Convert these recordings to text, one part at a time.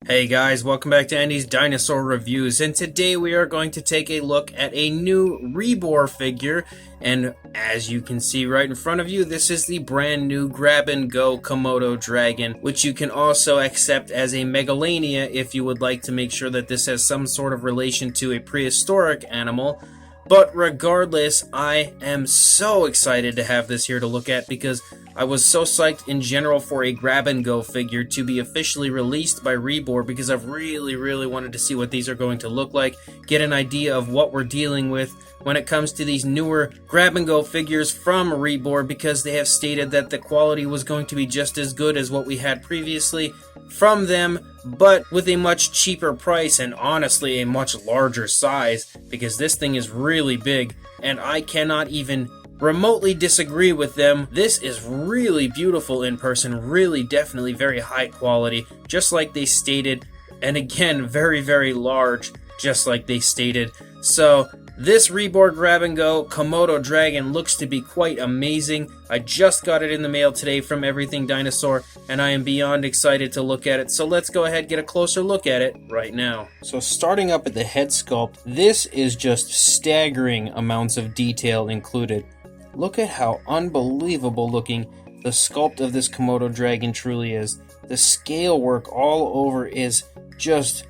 Hey guys, welcome back to Andy's Dinosaur Reviews, and today we are going to take a look at a new Rebor figure, and as you can see right in front of you, this is the brand new grab-and-go Komodo Dragon, which you can also accept as a Megalania if you would like to make sure that this has some sort of relation to a prehistoric animal. But regardless, I am so excited to have this here to look at because I was so psyched in general for a grab-and-go figure to be officially released by Rebor because I've really wanted to see what these are going to look like, get an idea of what we're dealing with when it comes to these newer grab-and-go figures from Rebor, because they have stated that the quality was going to be just as good as what we had previously from them, but with a much cheaper price and honestly a much larger size, because this thing is really big and I cannot even remotely disagree with them. This is really beautiful in person, really definitely very high quality, just like they stated, and again very large, just like they stated. So this Rebor grab-and-go Komodo Dragon looks to be quite amazing. I just got it in the mail today from Everything Dinosaur, and I am beyond excited to look at it. So let's go ahead and get a closer look at it right now. So starting up at the head sculpt, this is just staggering amounts of detail included. Look at how unbelievable looking the sculpt of this Komodo Dragon truly is. The scale work all over is just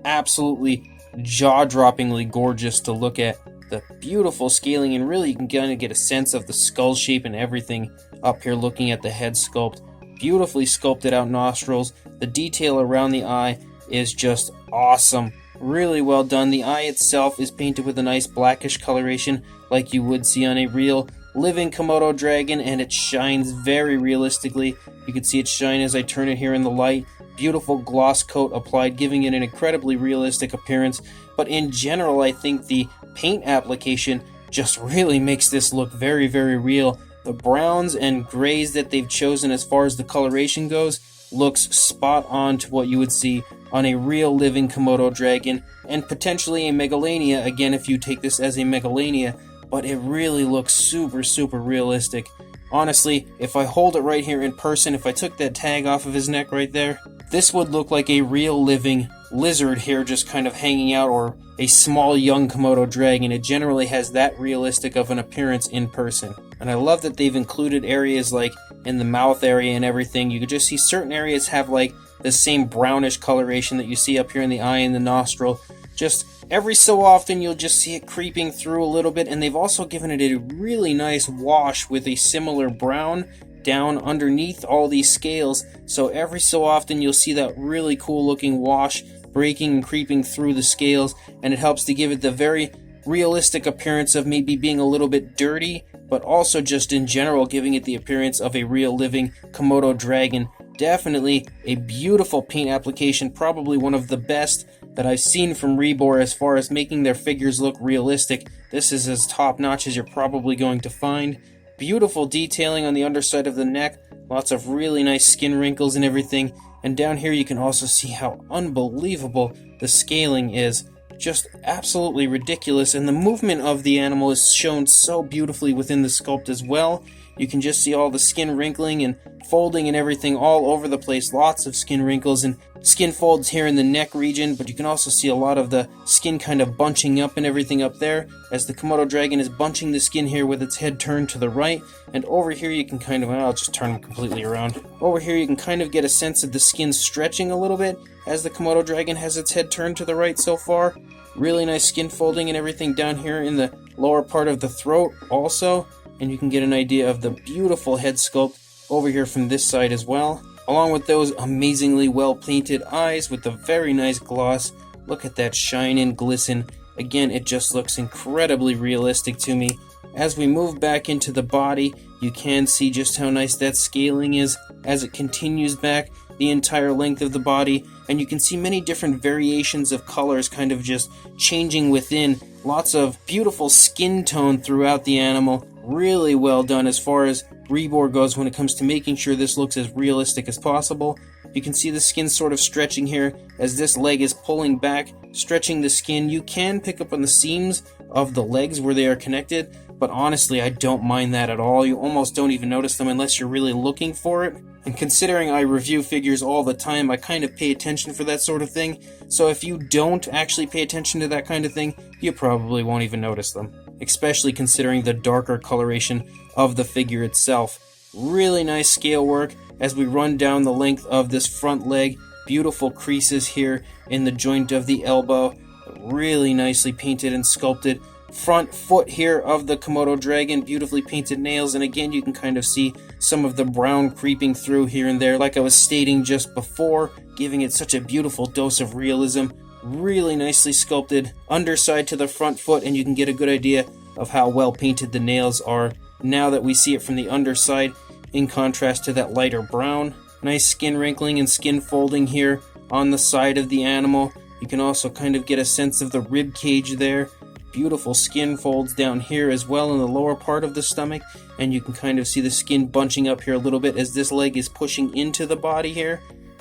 absolutely jaw-droppingly gorgeous to look at. The beautiful scaling, and really you can kind of get a sense of the skull shape and everything up here looking at the head sculpt. Beautifully sculpted out nostrils. The detail around the eye is just awesome. Really well done. The eye itself is painted with a nice blackish coloration like you would see on a real living Komodo Dragon, and it shines very realistically. You can see it shine as I turn it here in the light. Beautiful gloss coat applied, giving it an incredibly realistic appearance. But in general, I think the paint application just really makes this look very real. The browns and grays that they've chosen as far as the coloration goes looks spot on to what you would see on a real living Komodo Dragon, and potentially a Megalania, again if you take this as a Megalania, but it really looks super realistic. Honestly, if I hold it right here in person, if I took that tag off of his neck right there, this would look like a real living lizard here just kind of hanging out, or a small young Komodo Dragon. It generally has that realistic of an appearance in person. And I love that they've included areas like in the mouth area and everything. You could just see certain areas have like the same brownish coloration that you see up here in the eye and the nostril. Just every so often you'll just see it creeping through a little bit, and they've also given it a really nice wash with a similar brown down underneath all these scales, so every so often you'll see that really cool looking wash breaking and creeping through the scales, and it helps to give it the very realistic appearance of maybe being a little bit dirty, but also just in general giving it the appearance of a real living Komodo Dragon. Definitely a beautiful paint application, probably one of the best that I've seen from Rebor as far as making their figures look realistic. This is as top-notch as you're probably going to find. Beautiful detailing on the underside of the neck, lots of really nice skin wrinkles and everything, and down here you can also see how unbelievable the scaling is. Just absolutely ridiculous, and the movement of the animal is shown so beautifully within the sculpt as well. You can just see all the skin wrinkling and folding and everything all over the place. Lots of skin wrinkles and skin folds here in the neck region, but you can also see a lot of the skin kind of bunching up and everything up there as the Komodo Dragon is bunching the skin here with its head turned to the right. And over here you can kind of, I'll just turn them completely around. Over here you can kind of get a sense of the skin stretching a little bit as the Komodo Dragon has its head turned to the right so far. Really nice skin folding and everything down here in the lower part of the throat also. And you can get an idea of the beautiful head sculpt over here from this side as well, along with those amazingly well painted eyes with the very nice gloss. Look at that shine and glisten. Again, it just looks incredibly realistic to me. As we move back into the body, you can see just how nice that scaling is as it continues back the entire length of the body, and you can see many different variations of colors kind of just changing within. Lots of beautiful skin tone throughout the animal. Really well done as far as Rebor goes when it comes to making sure this looks as realistic as possible. You can see the skin sort of stretching here as this leg is pulling back, stretching the skin. You can pick up on the seams of the legs where they are connected, but honestly, I don't mind that at all. You almost don't even notice them unless you're really looking for it. And considering I review figures all the time, I kind of pay attention for that sort of thing. So if you don't actually pay attention to that kind of thing, you probably won't even notice them. Especially considering the darker coloration of the figure itself. Really nice scale work as we run down the length of this front leg. Beautiful creases here in the joint of the elbow. Really nicely painted and sculpted. Front foot here of the Komodo Dragon, beautifully painted nails, and again you can kind of see some of the brown creeping through here and there, like I was stating just before, giving it such a beautiful dose of realism. Really nicely sculpted underside to the front foot, and you can get a good idea of how well painted the nails are now that we see it from the underside, in contrast to that lighter brown. Nice skin wrinkling and skin folding here on the side of the animal. You can also kind of get a sense of the rib cage there. Beautiful skin folds down here as well in the lower part of the stomach, and you can kind of see the skin bunching up here a little bit as this leg is pushing into the body here.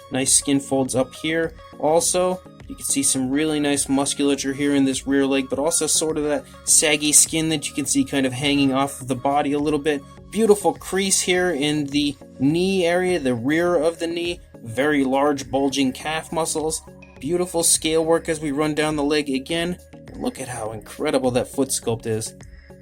Nice skin folds up here. Also, you can see some really nice musculature here in this rear leg, but also sort of that saggy skin that you can see kind of hanging off of the body a little bit. Beautiful crease here in the knee area, the rear of the knee. Very large bulging calf muscles. Beautiful scale work as we run down the leg again. Look at how incredible that foot sculpt is.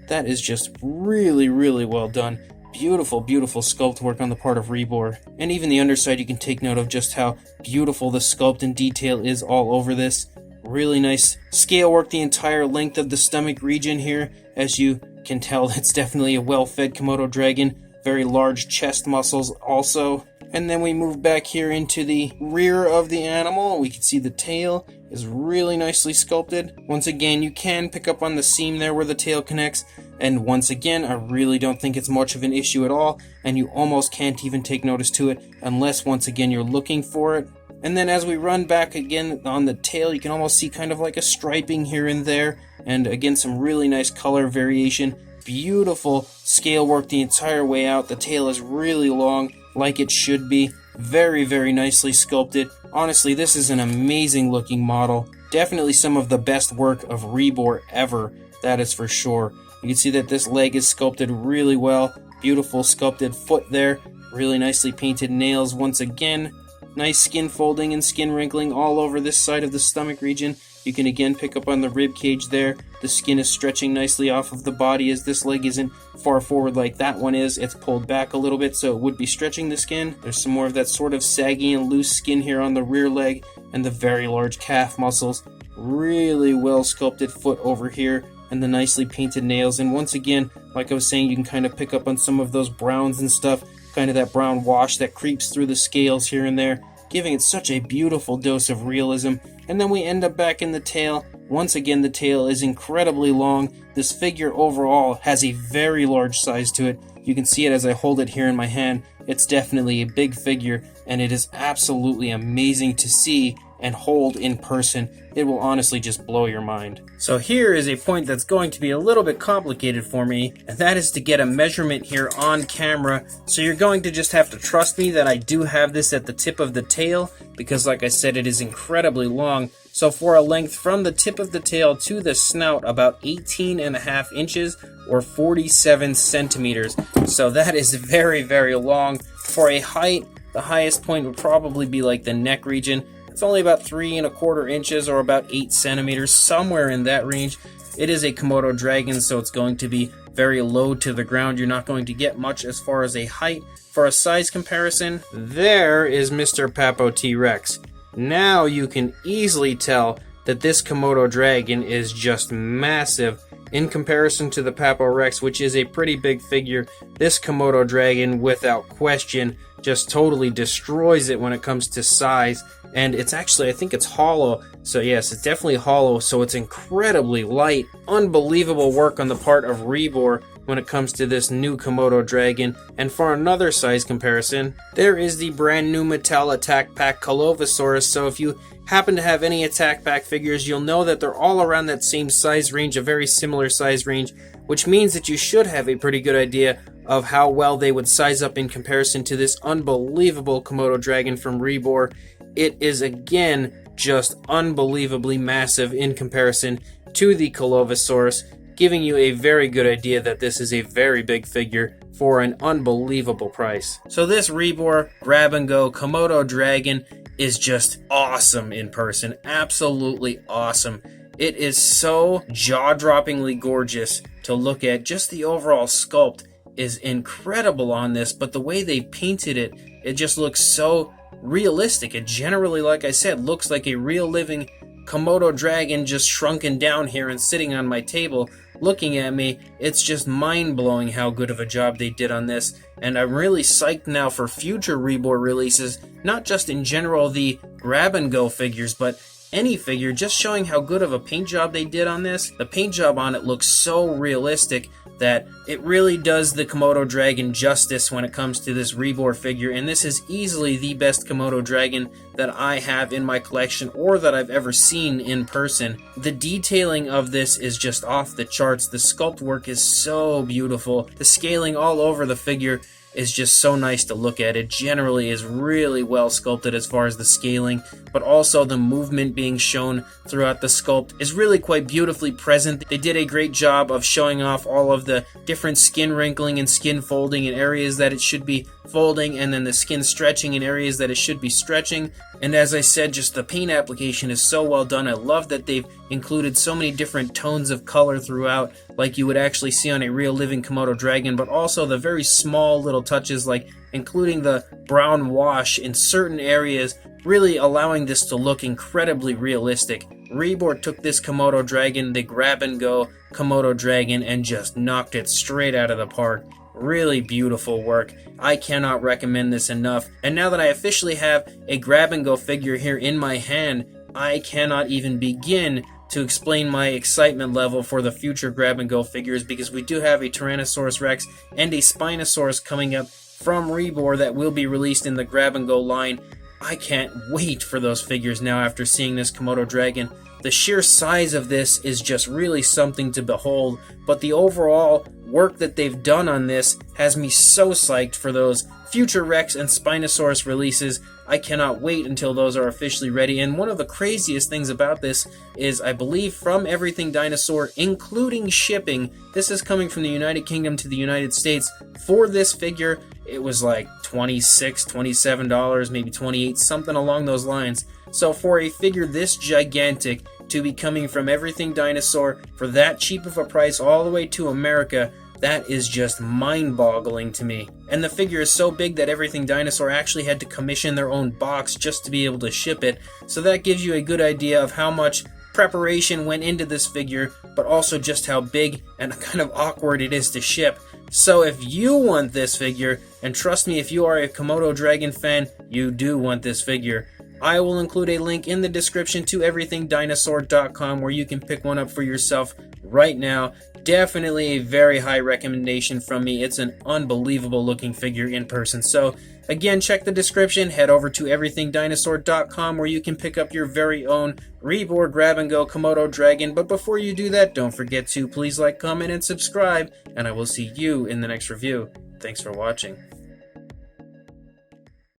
That is just really, really well done. Beautiful, beautiful sculpt work on the part of Rebor. And even the underside, you can take note of just how beautiful the sculpt and detail is all over this. Really nice scale work the entire length of the stomach region here. As you can tell, it's definitely a well-fed Komodo Dragon. Very large chest muscles also. And then we move back here into the rear of the animal. We can see the tail is really nicely sculpted. Once again, you can pick up on the seam there where the tail connects. And once again, I really don't think it's much of an issue at all. And you almost can't even take notice to it unless, once again, you're looking for it. And then as we run back again on the tail, you can almost see kind of like a striping here and there. And again, some really nice color variation. Beautiful scale work the entire way out. The tail is really long, like it should be. Very, very nicely sculpted. Honestly, this is an amazing looking model. Definitely some of the best work of Rebor ever, that is for sure. You can see that this leg is sculpted really well. Beautiful sculpted foot there. Really nicely painted nails once again. Nice skin folding and skin wrinkling all over this side of the stomach region. You can again pick up on the rib cage there. The skin is stretching nicely off of the body as this leg isn't far forward like that one is. It's pulled back a little bit, so it would be stretching the skin. There's some more of that sort of saggy and loose skin here on the rear leg and the very large calf muscles. Really well sculpted foot over here and the nicely painted nails. And once again, like I was saying, you can kind of pick up on some of those browns and stuff, kind of that brown wash that creeps through the scales here and there, giving it such a beautiful dose of realism. And then we end up back in the tail. Once again, the tail is incredibly long. This figure overall has a very large size to it. You can see it as I hold it here in my hand. It's definitely a big figure, and it is absolutely amazing to see and hold in person. It will honestly just blow your mind. So here is a point that's going to be a little bit complicated for me, and that is to get a measurement here on camera. So you're going to just have to trust me that I do have this at the tip of the tail, because like I said, it is incredibly long. So for a length from the tip of the tail to the snout, about 18.5 inches or 47 centimeters. So that is very, very long. For a height, the highest point would probably be like the neck region. It's only about 3.25 inches or about 8 centimeters, somewhere in that range. It is a Komodo Dragon, so it's going to be very low to the ground. You're not going to get much as far as a height. For a size comparison, there is Mr. Papo T-Rex. Now you can easily tell that this Komodo Dragon is just massive. In comparison to the Papo Rex, which is a pretty big figure, this Komodo Dragon, without question, just totally destroys it when it comes to size. And it's actually, I think it's hollow. So yes, it's definitely hollow, so it's incredibly light. Unbelievable work on the part of Rebor when it comes to this new Komodo Dragon. And for another size comparison, there is the brand new Mattel Attack Pack Colovosaurus. So if you happen to have any Attack Pack figures, you'll know that they're all around that same size range, a very similar size range, which means that you should have a pretty good idea of how well they would size up in comparison to this unbelievable Komodo Dragon from Rebor. It is again just unbelievably massive in comparison to the Colovosaurus, giving you a very good idea that this is a very big figure for an unbelievable price. So this Rebor Grab and Go Komodo Dragon is just awesome in person. Absolutely awesome. It is so jaw-droppingly gorgeous to look at. Just the overall sculpt is incredible on this, but the way they painted it, it just looks so realistic. It generally, like I said, looks like a real living Komodo dragon just shrunken down here and sitting on my table looking at me. It's just mind-blowing how good of a job they did on this, and I'm really psyched now for future Rebor releases, not just in general the grab and go figures, but any figure, just showing how good of a paint job they did on this. The paint job on it looks so realistic that it really does the Komodo Dragon justice when it comes to this Rebor figure, and this is easily the best Komodo Dragon that I have in my collection or that I've ever seen in person. The detailing of this is just off the charts. The sculpt work is so beautiful. The scaling all over the figure is just so nice to look at. It generally is really well sculpted as far as the scaling, but also the movement being shown throughout the sculpt is really quite beautifully present. They did a great job of showing off all of the different skin wrinkling and skin folding in areas that it should be folding, and then the skin stretching in areas that it should be stretching. And as I said, just the paint application is so well done. I love that they've included so many different tones of color throughout, like you would actually see on a real living Komodo Dragon, but also the very small little touches, like including the brown wash in certain areas, really allowing this to look incredibly realistic. Rebor took this Komodo Dragon, the grab and go Komodo Dragon, and just knocked it straight out of the park. Really beautiful work. I cannot recommend this enough. And now that I officially have a grab and go figure here in my hand, I cannot even begin to explain my excitement level for the future grab and go figures, because we do have a Tyrannosaurus Rex and a Spinosaurus coming up from Rebor that will be released in the grab and go line. I can't wait for those figures now after seeing this Komodo Dragon. The sheer size of this is just really something to behold, but the overall work that they've done on this has me so psyched for those future Rex and Spinosaurus releases. I cannot wait until those are officially ready. And one of the craziest things about this is, I believe from Everything Dinosaur, including shipping, this is coming from the United Kingdom to the United States. For this figure, it was like $26, $27, maybe $28, something along those lines. So for a figure this gigantic to be coming from Everything Dinosaur for that cheap of a price all the way to America, that is just mind-boggling to me. And the figure is so big that Everything Dinosaur actually had to commission their own box just to be able to ship it. So that gives you a good idea of how much preparation went into this figure, but also just how big and kind of awkward it is to ship. So if you want this figure, and trust me, if you are a Komodo Dragon fan, you do want this figure, I will include a link in the description to everythingdinosaur.com where you can pick one up for yourself right now. Definitely a very high recommendation from me. It's an unbelievable looking figure in person. So again, check the description, head over to everythingdinosaur.com where you can pick up your very own Rebor Grab and Go Komodo Dragon. But before you do that, don't forget to please like, comment, and subscribe, and I will see you in the next review. Thanks for watching.